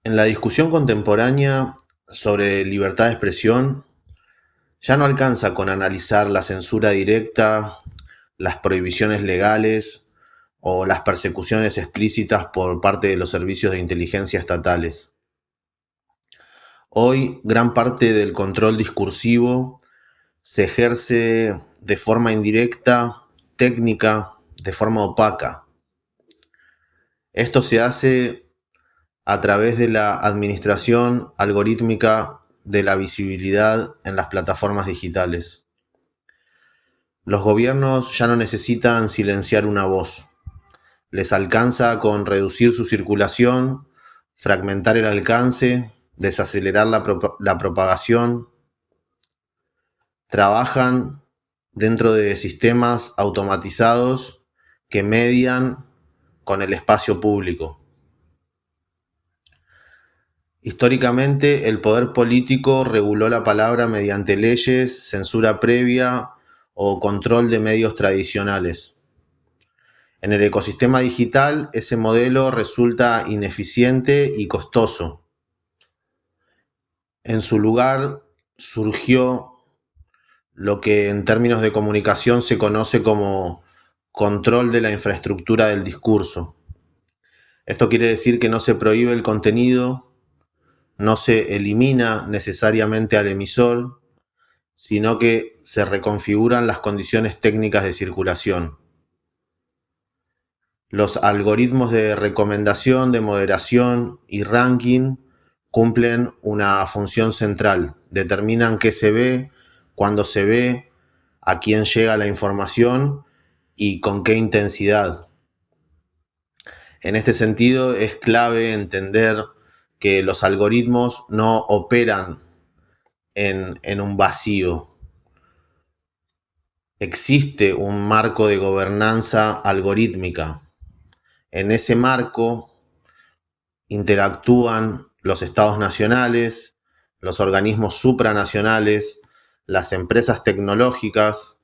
En la discusión contemporánea sobre libertad de expresión, ya no alcanza con analizar la censura directa, las prohibiciones legales o las persecuciones explícitas por parte de los servicios de inteligencia estatales. Hoy, gran parte del control discursivo se ejerce de forma indirecta, técnica, de forma opaca. Esto se hace a través de la administración algorítmica de la visibilidad en las plataformas digitales. Los gobiernos ya no necesitan silenciar una voz. Les alcanza con reducir su circulación, fragmentar el alcance, desacelerar la propagación. Trabajan dentro de sistemas automatizados que median con el espacio público. Históricamente, el poder político reguló la palabra mediante leyes, censura previa o control de medios tradicionales. En el ecosistema digital, ese modelo resulta ineficiente y costoso. En su lugar, surgió lo que en términos de comunicación se conoce como control de la infraestructura del discurso. Esto quiere decir que no se prohíbe el contenido, no se elimina necesariamente al emisor, sino que se reconfiguran las condiciones técnicas de circulación. Los algoritmos de recomendación, de moderación y ranking cumplen una función central. Determinan qué se ve, cuándo se ve, a quién llega la información y con qué intensidad. En este sentido, es clave entender que los algoritmos no operan en un vacío. Existe un marco de gobernanza algorítmica. En ese marco interactúan los estados nacionales, los organismos supranacionales, las empresas tecnológicas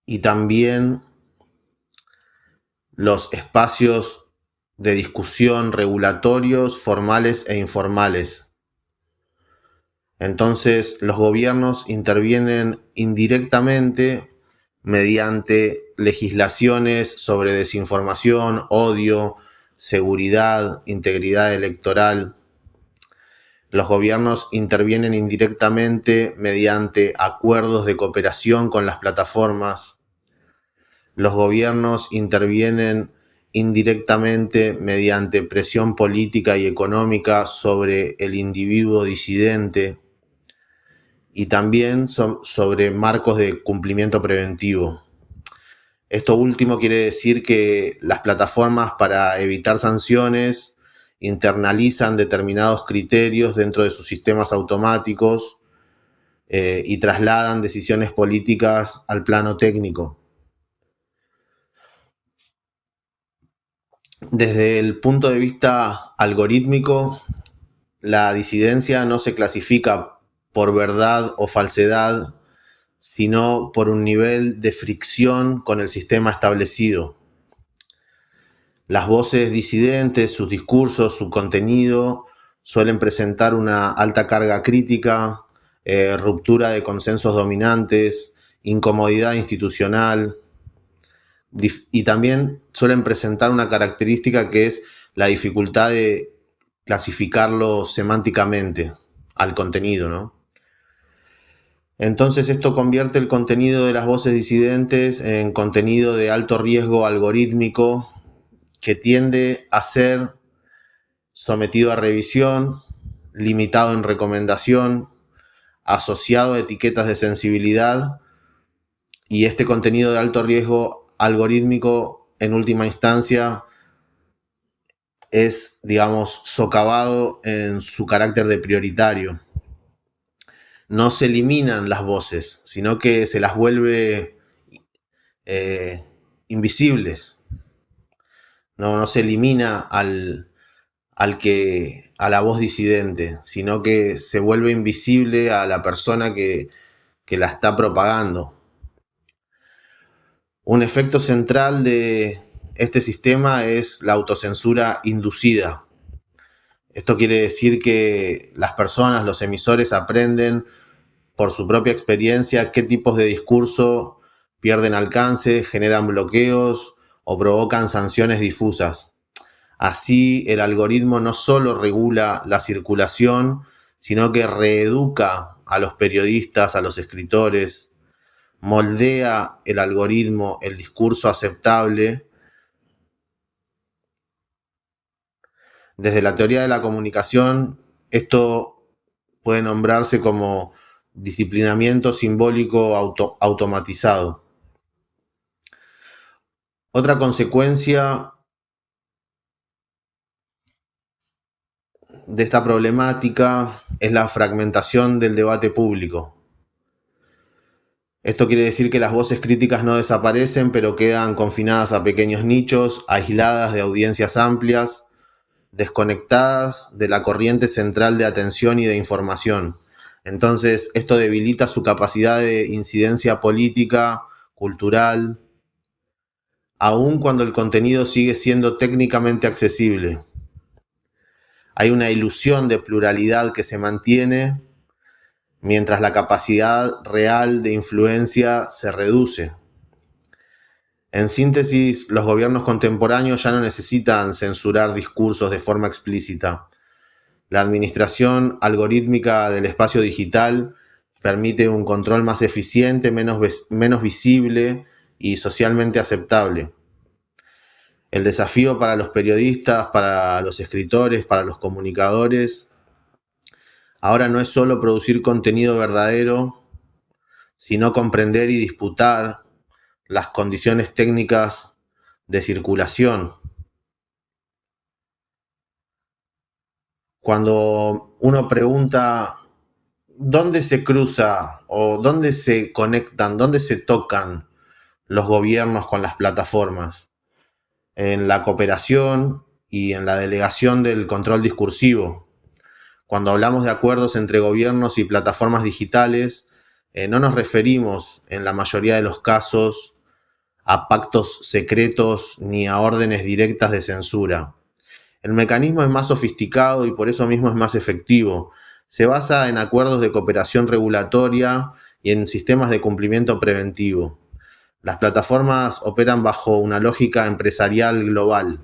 y también los espacios de discusión regulatorios formales e informales. Entonces, los gobiernos intervienen indirectamente mediante legislaciones sobre desinformación, odio, seguridad, integridad electoral. Los gobiernos intervienen indirectamente mediante acuerdos de cooperación con las plataformas. Los gobiernos intervienen indirectamente mediante presión política y económica sobre el individuo disidente y también sobre marcos de cumplimiento preventivo. Esto último quiere decir que las plataformas, para evitar sanciones, internalizan determinados criterios dentro de sus sistemas automáticos y trasladan decisiones políticas al plano técnico. Desde el punto de vista algorítmico, la disidencia no se clasifica por verdad o falsedad, sino por un nivel de fricción con el sistema establecido. Las voces disidentes, sus discursos, su contenido, suelen presentar una alta carga crítica, ruptura de consensos dominantes, incomodidad institucional, y también suelen presentar una característica que es la dificultad de clasificarlo semánticamente al contenido, ¿no? Entonces esto convierte el contenido de las voces disidentes en contenido de alto riesgo algorítmico que tiende a ser sometido a revisión, limitado en recomendación, asociado a etiquetas de sensibilidad, y este contenido de alto riesgo algorítmico en última instancia es, digamos, socavado en su carácter de prioritario. No se eliminan las voces, sino que se las vuelve invisibles. No se elimina a la voz disidente, sino que se vuelve invisible a la persona que la está propagando. Un efecto central de este sistema es la autocensura inducida. Esto quiere decir que las personas, los emisores, aprenden por su propia experiencia qué tipos de discurso pierden alcance, generan bloqueos o provocan sanciones difusas. Así, el algoritmo no solo regula la circulación, sino que reeduca a los periodistas, a los escritores, moldea el algoritmo, el discurso aceptable. Desde la teoría de la comunicación, esto puede nombrarse como disciplinamiento simbólico automatizado. Otra consecuencia de esta problemática es la fragmentación del debate público. Esto quiere decir que las voces críticas no desaparecen, pero quedan confinadas a pequeños nichos, aisladas de audiencias amplias, desconectadas de la corriente central de atención y de información. Entonces, esto debilita su capacidad de incidencia política, cultural, aun cuando el contenido sigue siendo técnicamente accesible. Hay una ilusión de pluralidad que se mantiene, mientras la capacidad real de influencia se reduce. En síntesis, los gobiernos contemporáneos ya no necesitan censurar discursos de forma explícita. La administración algorítmica del espacio digital permite un control más eficiente, menos visible y socialmente aceptable. El desafío para los periodistas, para los escritores, para los comunicadores, ahora no es solo producir contenido verdadero, sino comprender y disputar las condiciones técnicas de circulación. Cuando uno pregunta dónde se cruza o dónde se conectan, dónde se tocan los gobiernos con las plataformas, en la cooperación y en la delegación del control discursivo. Cuando hablamos de acuerdos entre gobiernos y plataformas digitales, no nos referimos en la mayoría de los casos a pactos secretos ni a órdenes directas de censura. El mecanismo es más sofisticado y por eso mismo es más efectivo. Se basa en acuerdos de cooperación regulatoria y en sistemas de cumplimiento preventivo. Las plataformas operan bajo una lógica empresarial global.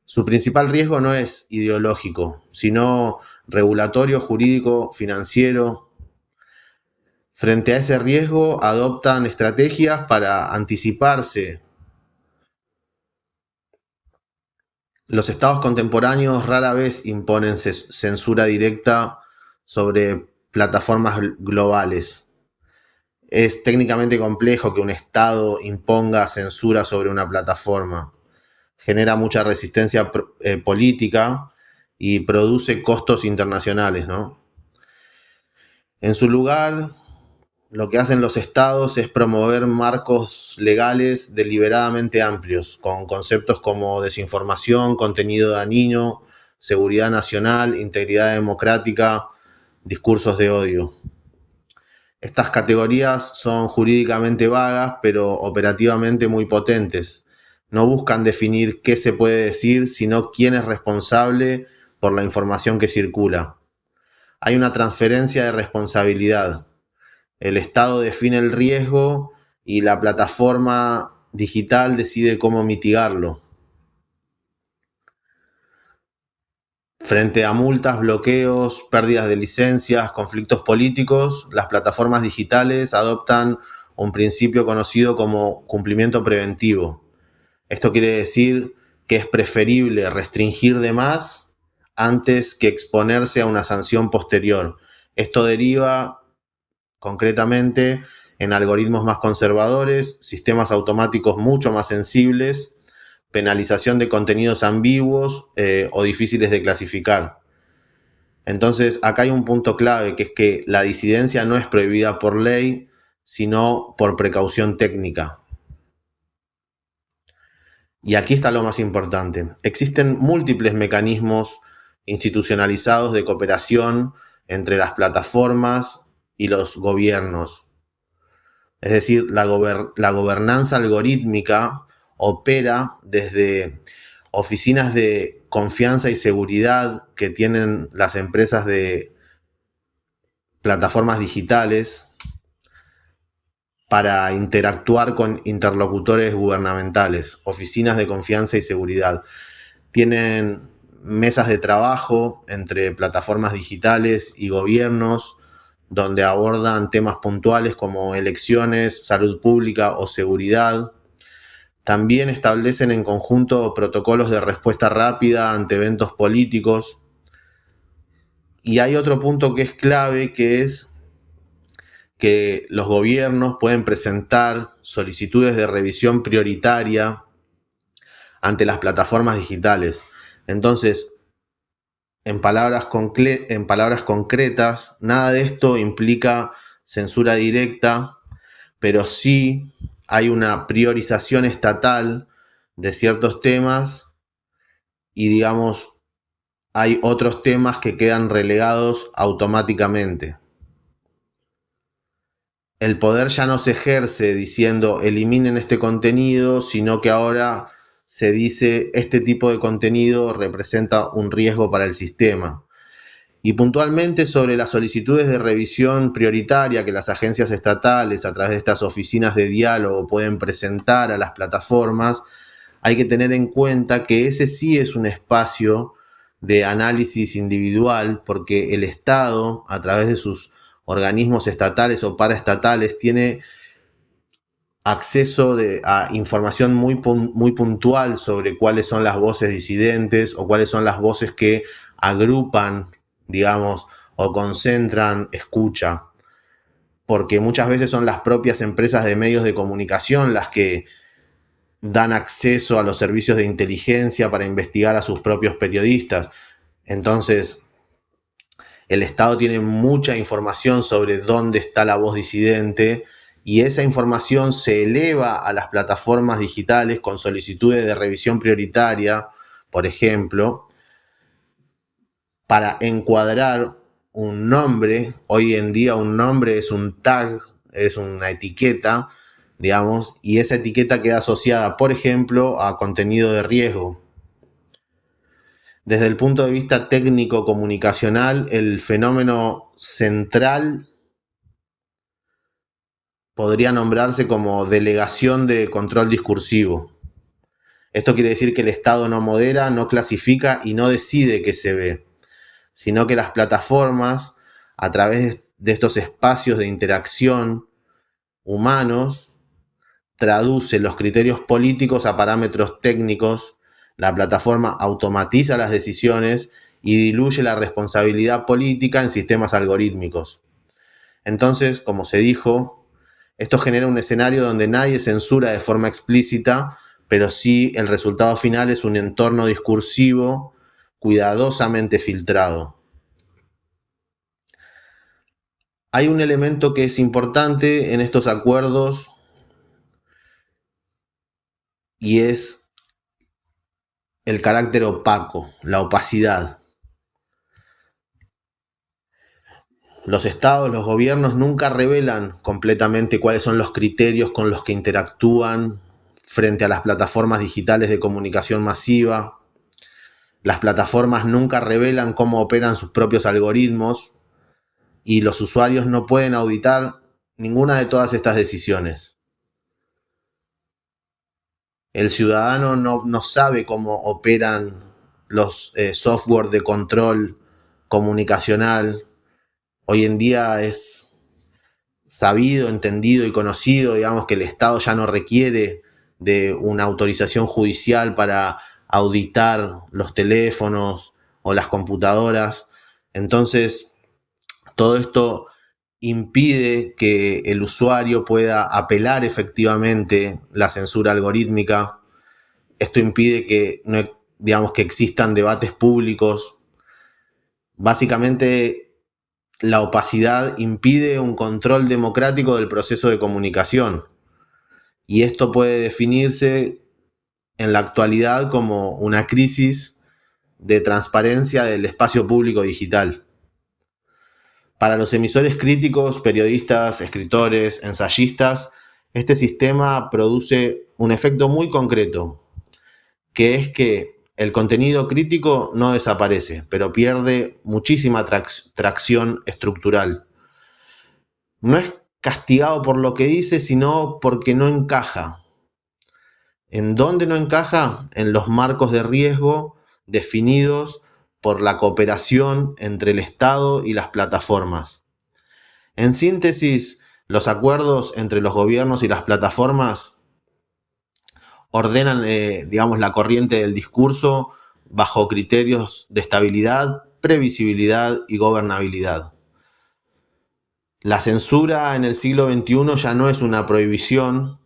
Su principal riesgo no es ideológico, sino regulatorio, jurídico, financiero. Frente a ese riesgo, adoptan estrategias para anticiparse. Los estados contemporáneos rara vez imponen censura directa sobre plataformas globales. Es técnicamente complejo que un estado imponga censura sobre una plataforma. Genera mucha resistencia política y produce costos internacionales, ¿no? En su lugar, lo que hacen los estados es promover marcos legales deliberadamente amplios, con conceptos como desinformación, contenido dañino, seguridad nacional, integridad democrática, discursos de odio. Estas categorías son jurídicamente vagas, pero operativamente muy potentes. No buscan definir qué se puede decir, sino quién es responsable por la información que circula. Hay una transferencia de responsabilidad. El Estado define el riesgo y la plataforma digital decide cómo mitigarlo. Frente a multas, bloqueos, pérdidas de licencias, conflictos políticos, las plataformas digitales adoptan un principio conocido como cumplimiento preventivo. Esto quiere decir que es preferible restringir de más antes que exponerse a una sanción posterior. Esto deriva concretamente en algoritmos más conservadores, sistemas automáticos mucho más sensibles, penalización de contenidos ambiguos o difíciles de clasificar. Entonces, acá hay un punto clave, que es que la disidencia no es prohibida por ley, sino por precaución técnica. Y aquí está lo más importante. Existen múltiples mecanismos institucionalizados de cooperación entre las plataformas y los gobiernos. Es decir, la gobernanza algorítmica opera desde oficinas de confianza y seguridad que tienen las empresas de plataformas digitales para interactuar con interlocutores gubernamentales, oficinas de confianza y seguridad. Tienen mesas de trabajo entre plataformas digitales y gobiernos donde abordan temas puntuales como elecciones, salud pública o seguridad. También establecen en conjunto protocolos de respuesta rápida ante eventos políticos. Y hay otro punto que es clave, que es que los gobiernos pueden presentar solicitudes de revisión prioritaria ante las plataformas digitales. Entonces, en palabras concretas, nada de esto implica censura directa, pero sí hay una priorización estatal de ciertos temas y, digamos, hay otros temas que quedan relegados automáticamente. El poder ya no se ejerce diciendo eliminen este contenido, sino que ahora se dice este tipo de contenido representa un riesgo para el sistema. Y puntualmente sobre las solicitudes de revisión prioritaria que las agencias estatales a través de estas oficinas de diálogo pueden presentar a las plataformas, hay que tener en cuenta que ese sí es un espacio de análisis individual, porque el Estado, a través de sus organismos estatales o paraestatales, tiene acceso a información muy puntual sobre cuáles son las voces disidentes o cuáles son las voces que agrupan, digamos, o concentran escucha, porque muchas veces son las propias empresas de medios de comunicación las que dan acceso a los servicios de inteligencia para investigar a sus propios periodistas. Entonces, el Estado tiene mucha información sobre dónde está la voz disidente y esa información se eleva a las plataformas digitales con solicitudes de revisión prioritaria, por ejemplo, para encuadrar un nombre. Hoy en día un nombre es un tag, es una etiqueta, digamos, y esa etiqueta queda asociada, por ejemplo, a contenido de riesgo. Desde el punto de vista técnico-comunicacional, el fenómeno central podría nombrarse como delegación de control discursivo. Esto quiere decir que el Estado no modera, no clasifica y no decide qué se ve, sino que las plataformas, a través de estos espacios de interacción humanos, traducen los criterios políticos a parámetros técnicos, la plataforma automatiza las decisiones y diluye la responsabilidad política en sistemas algorítmicos. Entonces, como se dijo, esto genera un escenario donde nadie censura de forma explícita, pero sí el resultado final es un entorno discursivo cuidadosamente filtrado. Hay un elemento que es importante en estos acuerdos y es el carácter opaco, la opacidad. Los estados, los gobiernos nunca revelan completamente cuáles son los criterios con los que interactúan frente a las plataformas digitales de comunicación masiva. Las plataformas nunca revelan cómo operan sus propios algoritmos y los usuarios no pueden auditar ninguna de todas estas decisiones. El ciudadano no sabe cómo operan los software de control comunicacional. Hoy en día es sabido, entendido y conocido, digamos, que el Estado ya no requiere de una autorización judicial para auditar los teléfonos o las computadoras. Entonces, todo esto impide que el usuario pueda apelar efectivamente la censura algorítmica. Esto impide que, digamos, que existan debates públicos. Básicamente, la opacidad impide un control democrático del proceso de comunicación. Y esto puede definirse en la actualidad como una crisis de transparencia del espacio público digital. Para los emisores críticos, periodistas, escritores, ensayistas, Este sistema produce un efecto muy concreto, que es que el contenido crítico no desaparece, pero pierde muchísima tracción estructural. No es castigado por lo que dice, sino porque no encaja. ¿En dónde no encaja? En los marcos de riesgo definidos por la cooperación entre el Estado y las plataformas. En síntesis, los acuerdos entre los gobiernos y las plataformas ordenan, digamos, la corriente del discurso bajo criterios de estabilidad, previsibilidad y gobernabilidad. La censura en el siglo XXI ya no es una prohibición,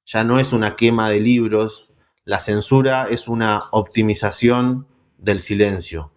ya no es una quema de libros, la censura es una optimización del silencio.